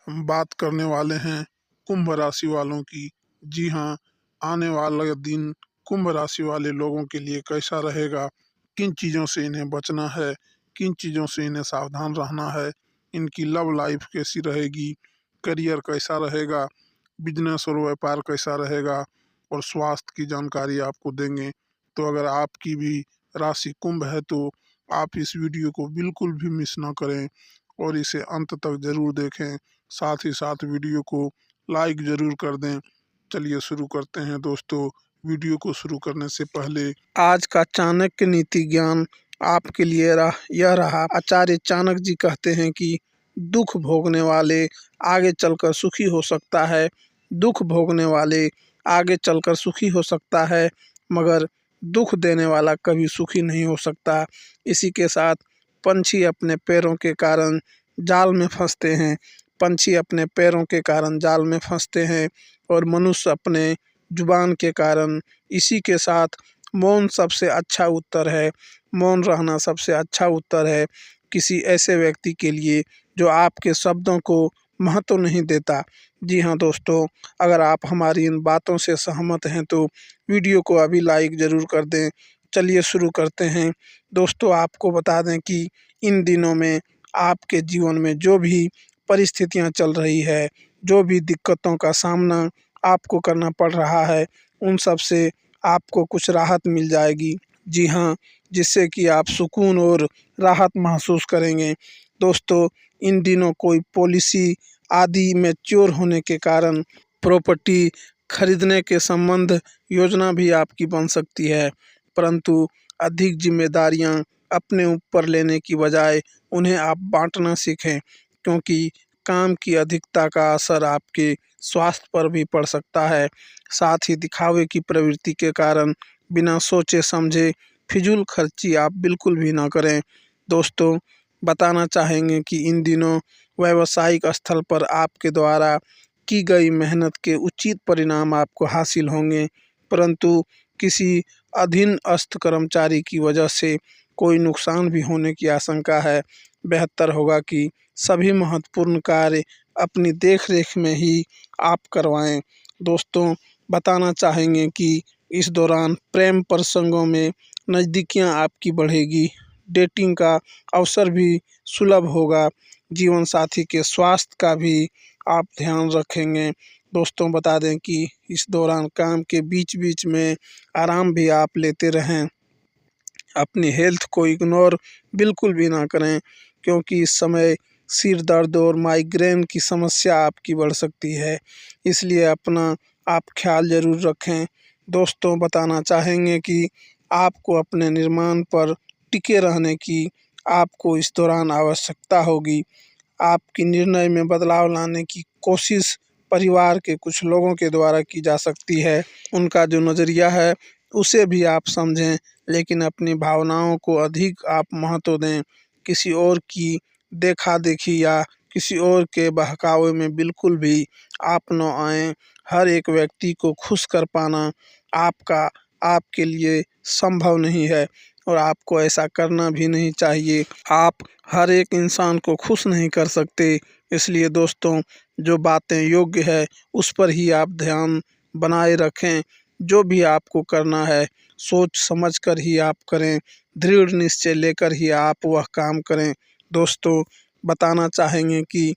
हम बात करने वाले हैं कुंभ राशि वालों की। जी हाँ, आने वाला दिन कुंभ राशि वाले लोगों के लिए कैसा रहेगा, किन चीज़ों से इन्हें बचना है, किन चीज़ों से इन्हें सावधान रहना है, इनकी लव लाइफ कैसी रहेगी, करियर कैसा रहेगा, बिजनेस और व्यापार कैसा रहेगा और स्वास्थ्य की जानकारी आपको देंगे। तो अगर आपकी भी राशि कुंभ है तो आप इस वीडियो को बिल्कुल भी मिस ना करें और इसे अंत तक ज़रूर देखें। साथ ही साथ वीडियो को लाइक ज़रूर कर दें। चलिए शुरू करते हैं दोस्तों। वीडियो को शुरू करने से पहले आज का चाणक्य नीति ज्ञान आपके लिए यह रहा। आचार्य चाणक्य जी कहते हैं कि दुख भोगने वाले आगे चलकर सुखी हो सकता है, दुख भोगने वाले आगे चलकर सुखी हो सकता है, मगर दुख देने वाला कभी सुखी नहीं हो सकता। इसी के साथ पंछी अपने पैरों के कारण जाल में फंसते हैं, पंछी अपने पैरों के कारण जाल में फंसते हैं और मनुष्य अपने जुबान के कारण। इसी के साथ मौन सबसे अच्छा उत्तर है, मौन रहना सबसे अच्छा उत्तर है किसी ऐसे व्यक्ति के लिए जो आपके शब्दों को महत्व नहीं देता। जी हाँ दोस्तों, अगर आप हमारी इन बातों से सहमत हैं तो वीडियो को अभी लाइक ज़रूर कर दें। चलिए शुरू करते हैं। दोस्तों, आपको बता दें कि इन दिनों में आपके जीवन में जो भी परिस्थितियां चल रही है, जो भी दिक्कतों का सामना आपको करना पड़ रहा है, उन सब से आपको कुछ राहत मिल जाएगी। जी हाँ, जिससे कि आप सुकून और राहत महसूस करेंगे। दोस्तों, इन दिनों कोई पॉलिसी आदि मैच्योर होने के कारण प्रॉपर्टी खरीदने के संबंध योजना भी आपकी बन सकती है, परंतु अधिक जिम्मेदारियां अपने ऊपर लेने की बजाय उन्हें आप बांटना सीखें, क्योंकि काम की अधिकता का असर आपके स्वास्थ्य पर भी पड़ सकता है। साथ ही दिखावे की प्रवृत्ति के कारण बिना सोचे समझे फिजूल खर्ची आप बिल्कुल भी ना करें। दोस्तों, बताना चाहेंगे कि इन दिनों व्यावसायिक स्थल पर आपके द्वारा की गई मेहनत के उचित परिणाम आपको हासिल होंगे, परंतु किसी अधीनस्थ कर्मचारी की वजह से कोई नुकसान भी होने की आशंका है। बेहतर होगा कि सभी महत्वपूर्ण कार्य अपनी देखरेख में ही आप करवाएं। दोस्तों, बताना चाहेंगे कि इस दौरान प्रेम प्रसंगों में नज़दीकियां आपकी बढ़ेगी, डेटिंग का अवसर भी सुलभ होगा, जीवन साथी के स्वास्थ्य का भी आप ध्यान रखेंगे। दोस्तों, बता दें कि इस दौरान काम के बीच बीच में आराम भी आप लेते रहें। अपनी हेल्थ को इग्नोर बिल्कुल भी ना करें, क्योंकि इस समय सिर दर्द और माइग्रेन की समस्या आपकी बढ़ सकती है, इसलिए अपना आप ख्याल ज़रूर रखें। दोस्तों, बताना चाहेंगे कि आपको अपने निर्माण पर टिके रहने की आपको इस दौरान आवश्यकता होगी। आपकी निर्णय में बदलाव लाने की कोशिश परिवार के कुछ लोगों के द्वारा की जा सकती है। उनका जो नज़रिया है उसे भी आप समझें, लेकिन अपनी भावनाओं को अधिक आप महत्व दें। किसी और की देखा देखी या किसी और के बहकावे में बिल्कुल भी आप न आएँ। हर एक व्यक्ति को खुश कर पाना आपके लिए संभव नहीं है और आपको ऐसा करना भी नहीं चाहिए। आप हर एक इंसान को खुश नहीं कर सकते, इसलिए दोस्तों, जो बातें योग्य है उस पर ही आप ध्यान बनाए रखें। जो भी आपको करना है सोच समझ कर ही आप करें, दृढ़ निश्चय लेकर ही आप वह काम करें। दोस्तों, बताना चाहेंगे कि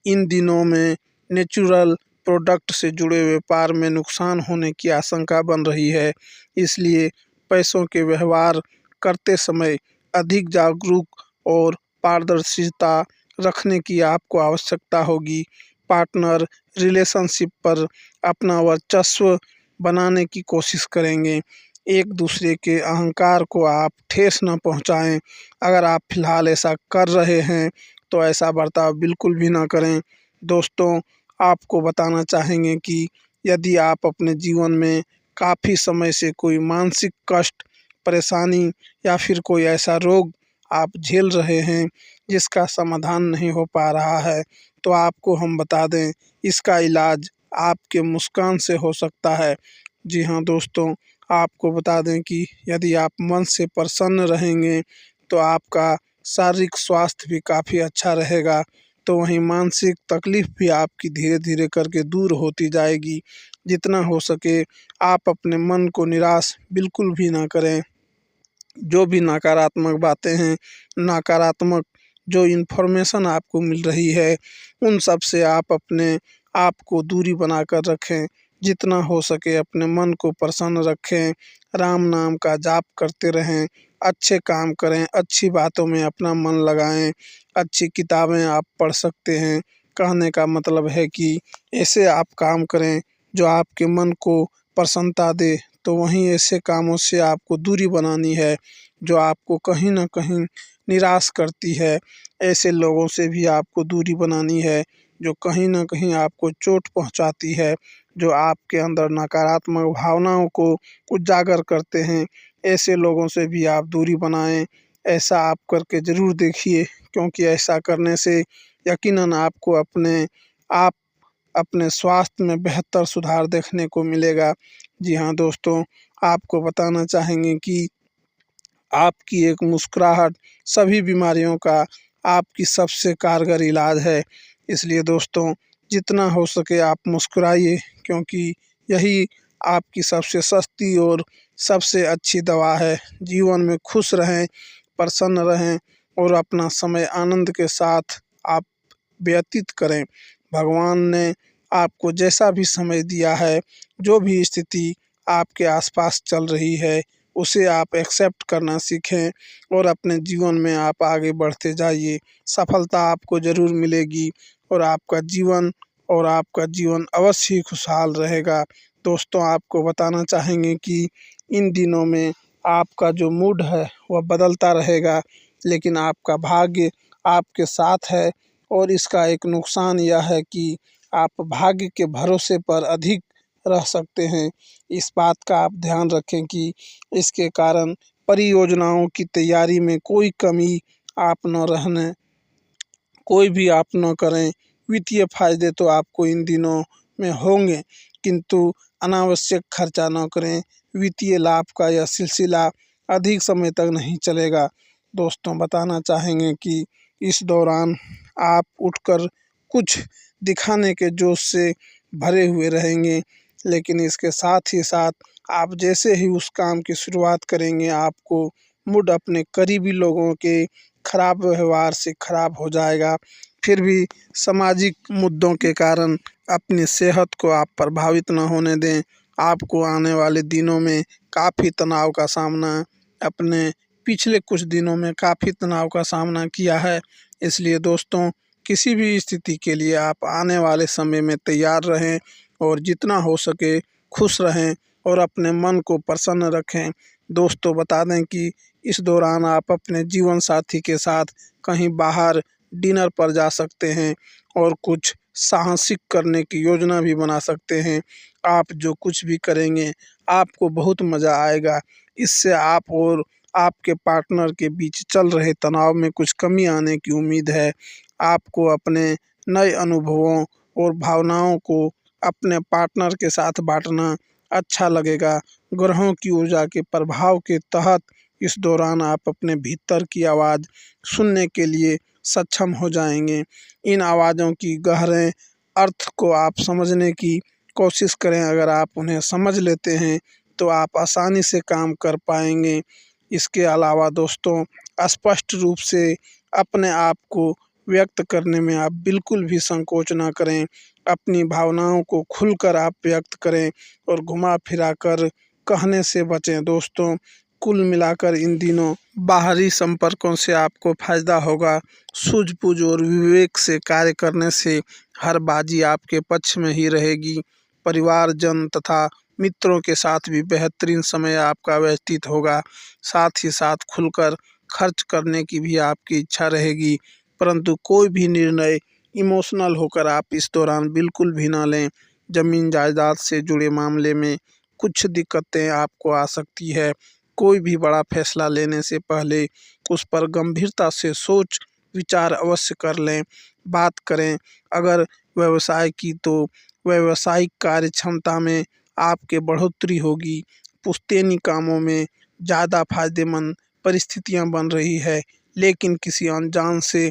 इन दिनों में नेचुरल प्रोडक्ट से जुड़े व्यापार में नुकसान होने की आशंका बन रही है, इसलिए पैसों के व्यवहार करते समय अधिक जागरूक और पारदर्शिता रखने की आपको आवश्यकता होगी। पार्टनर रिलेशनशिप पर अपना वर्चस्व बनाने की कोशिश करेंगे, एक दूसरे के अहंकार को आप ठेस न पहुंचाएं। अगर आप फिलहाल ऐसा कर रहे हैं तो ऐसा बर्ताव बिल्कुल भी ना करें। दोस्तों, आपको बताना चाहेंगे कि यदि आप अपने जीवन में काफ़ी समय से कोई मानसिक कष्ट, परेशानी या फिर कोई ऐसा रोग आप झेल रहे हैं जिसका समाधान नहीं हो पा रहा है, तो आपको हम बता दें, इसका इलाज आपके मुस्कान से हो सकता है। जी हाँ दोस्तों, आपको बता दें कि यदि आप मन से प्रसन्न रहेंगे तो आपका शारीरिक स्वास्थ्य भी काफ़ी अच्छा रहेगा। तो वहीं मानसिक तकलीफ भी आपकी धीरे धीरे करके दूर होती जाएगी। जितना हो सके आप अपने मन को निराश बिल्कुल भी ना करें। जो भी नकारात्मक बातें हैं, नकारात्मक जो इन्फॉर्मेशन आपको मिल रही है, उन सब से आप अपने आप को दूरी बनाकर रखें। जितना हो सके अपने मन को प्रसन्न रखें, राम नाम का जाप करते रहें, अच्छे काम करें, अच्छी बातों में अपना मन लगाएं, अच्छी किताबें आप पढ़ सकते हैं। कहने का मतलब है कि ऐसे आप काम करें जो आपके मन को प्रसन्नता दे। तो वहीं ऐसे कामों से आपको दूरी बनानी है जो आपको कहीं न कहीं निराश करती है। ऐसे लोगों से भी आपको दूरी बनानी है जो कहीं न कहीं आपको चोट पहुँचाती है, जो आपके अंदर नकारात्मक भावनाओं को उजागर करते हैं। ऐसे लोगों से भी आप दूरी बनाएँ। ऐसा आप करके ज़रूर देखिए, क्योंकि ऐसा करने से यकीनन आपको आप अपने स्वास्थ्य में बेहतर सुधार देखने को मिलेगा। जी हाँ दोस्तों, आपको बताना चाहेंगे कि आपकी एक मुस्कुराहट सभी बीमारियों का आपकी सबसे कारगर इलाज है। इसलिए दोस्तों, जितना हो सके आप मुस्कुराइए, क्योंकि यही आपकी सबसे सस्ती और सबसे अच्छी दवा है। जीवन में खुश रहें, प्रसन्न रहें और अपना समय आनंद के साथ आप व्यतीत करें। भगवान ने आपको जैसा भी समय दिया है, जो भी स्थिति आपके आसपास चल रही है, उसे आप एक्सेप्ट करना सीखें और अपने जीवन में आप आगे बढ़ते जाइए। सफलता आपको ज़रूर मिलेगी और आपका जीवन अवश्य ही खुशहाल रहेगा। दोस्तों, आपको बताना चाहेंगे कि इन दिनों में आपका जो मूड है वह बदलता रहेगा, लेकिन आपका भाग्य आपके साथ है। और इसका एक नुकसान यह है कि आप भाग्य के भरोसे पर अधिक रह सकते हैं। इस बात का आप ध्यान रखें कि इसके कारण परियोजनाओं की तैयारी में कोई कमी आप न रहने कोई भी आप न करें। वित्तीय फायदे तो आपको इन दिनों में होंगे, किंतु अनावश्यक खर्चा न करें। वित्तीय लाभ का यह सिलसिला अधिक समय तक नहीं चलेगा। दोस्तों, बताना चाहेंगे कि इस दौरान आप उठकर कुछ दिखाने के जोश से भरे हुए रहेंगे, लेकिन इसके साथ ही साथ आप जैसे ही उस काम की शुरुआत करेंगे, आपको मूड अपने करीबी लोगों के खराब व्यवहार से खराब हो जाएगा। फिर भी सामाजिक मुद्दों के कारण अपनी सेहत को आप प्रभावित न होने दें। आपको आने वाले दिनों में काफ़ी तनाव का सामना अपने पिछले कुछ दिनों में काफ़ी तनाव का सामना किया है। इसलिए दोस्तों, किसी भी स्थिति के लिए आप आने वाले समय में तैयार रहें और जितना हो सके खुश रहें और अपने मन को प्रसन्न रखें। दोस्तों, बता दें कि इस दौरान आप अपने जीवन साथी के साथ कहीं बाहर डिनर पर जा सकते हैं और कुछ साहसिक करने की योजना भी बना सकते हैं। आप जो कुछ भी करेंगे, आपको बहुत मज़ा आएगा। इससे आप और आपके पार्टनर के बीच चल रहे तनाव में कुछ कमी आने की उम्मीद है। आपको अपने नए अनुभवों और भावनाओं को अपने पार्टनर के साथ बाँटना अच्छा लगेगा। ग्रहों की ऊर्जा के प्रभाव के तहत इस दौरान आप अपने भीतर की आवाज़ सुनने के लिए सक्षम हो जाएँगे। इन आवाज़ों की गहरे अर्थ को आप समझने की कोशिश करें। अगर आप उन्हें समझ लेते हैं, तो आप आसानी से काम कर पाएँगे। इसके अलावा दोस्तों, स्पष्ट रूप से अपने आप को व्यक्त करने में आप बिल्कुल भी संकोच ना करें। अपनी भावनाओं को खुलकर आप व्यक्त करें और घुमा-फिरा कर कहने से बचें। दोस्तों, कुल मिलाकर इन दिनों बाहरी संपर्कों से आपको फ़ायदा होगा। सूझबूझ और विवेक से कार्य करने से हर बाजी आपके पक्ष में ही रहेगी। परिवारजन तथा मित्रों के साथ भी बेहतरीन समय आपका व्यतीत होगा। साथ ही साथ खुलकर खर्च करने की भी आपकी इच्छा रहेगी, परंतु कोई भी निर्णय इमोशनल होकर आप इस दौरान बिल्कुल भी ना लें। ज़मीन जायदाद से जुड़े मामले में कुछ दिक्कतें आपको आ सकती है। कोई भी बड़ा फैसला लेने से पहले उस पर गंभीरता से सोच विचार अवश्य कर लें। बात करें अगर व्यवसाय की, तो व्यावसायिक कार्य क्षमता में आपके बढ़ोतरी होगी। पुश्तैनी कामों में ज़्यादा फायदेमंद परिस्थितियां बन रही है, लेकिन किसी अनजान से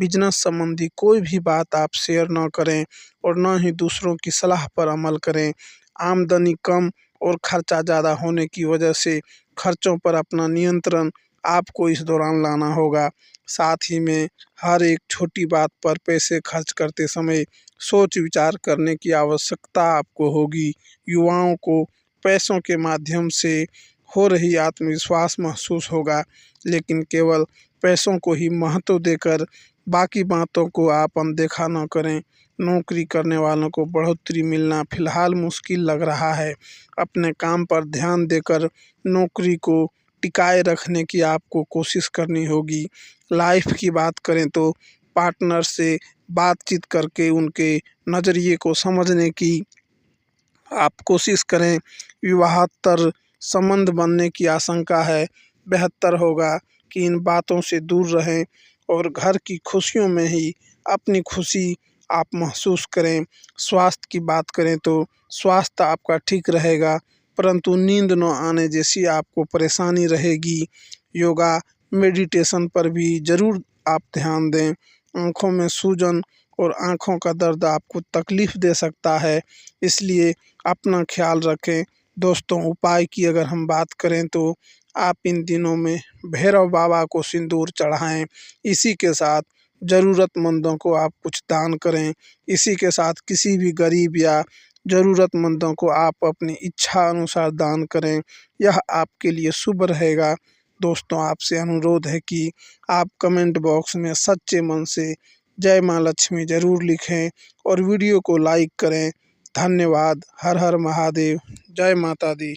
बिजनेस संबंधी कोई भी बात आप शेयर ना करें और ना ही दूसरों की सलाह पर अमल करें। आमदनी कम और खर्चा ज़्यादा होने की वजह से खर्चों पर अपना नियंत्रण आपको इस दौरान लाना होगा। साथ ही में हर एक छोटी बात पर पैसे खर्च करते समय सोच विचार करने की आवश्यकता आपको होगी। युवाओं को पैसों के माध्यम से हो रही आत्मविश्वास महसूस होगा, लेकिन केवल पैसों को ही महत्व देकर बाकी बातों को आप अनदेखा न करें। नौकरी करने वालों को बढ़ोतरी मिलना फिलहाल मुश्किल लग रहा है। अपने काम पर ध्यान देकर नौकरी को टिकाए रखने की आपको कोशिश करनी होगी। लाइफ की बात करें तो पार्टनर से बातचीत करके उनके नज़रिए को समझने की आप कोशिश करें। विवाहेतर संबंध बनने की आशंका है। बेहतर होगा कि इन बातों से दूर रहें और घर की खुशियों में ही अपनी खुशी आप महसूस करें। स्वास्थ्य की बात करें तो स्वास्थ्य आपका ठीक रहेगा, परंतु नींद न आने जैसी आपको परेशानी रहेगी। योगा मेडिटेशन पर भी ज़रूर आप ध्यान दें। आँखों में सूजन और आँखों का दर्द आपको तकलीफ़ दे सकता है, इसलिए अपना ख्याल रखें। दोस्तों, उपाय की अगर हम बात करें तो आप इन दिनों में भैरव बाबा को सिंदूर चढ़ाएं। इसी के साथ ज़रूरतमंदों को आप कुछ दान करें। इसी के साथ किसी भी गरीब या ज़रूरतमंदों को आप अपनी इच्छा अनुसार दान करें। यह आपके लिए शुभ रहेगा। दोस्तों, आपसे अनुरोध है कि आप कमेंट बॉक्स में सच्चे मन से जय माँ लक्ष्मी ज़रूर लिखें और वीडियो को लाइक करें। धन्यवाद। हर हर महादेव। जय माता दी।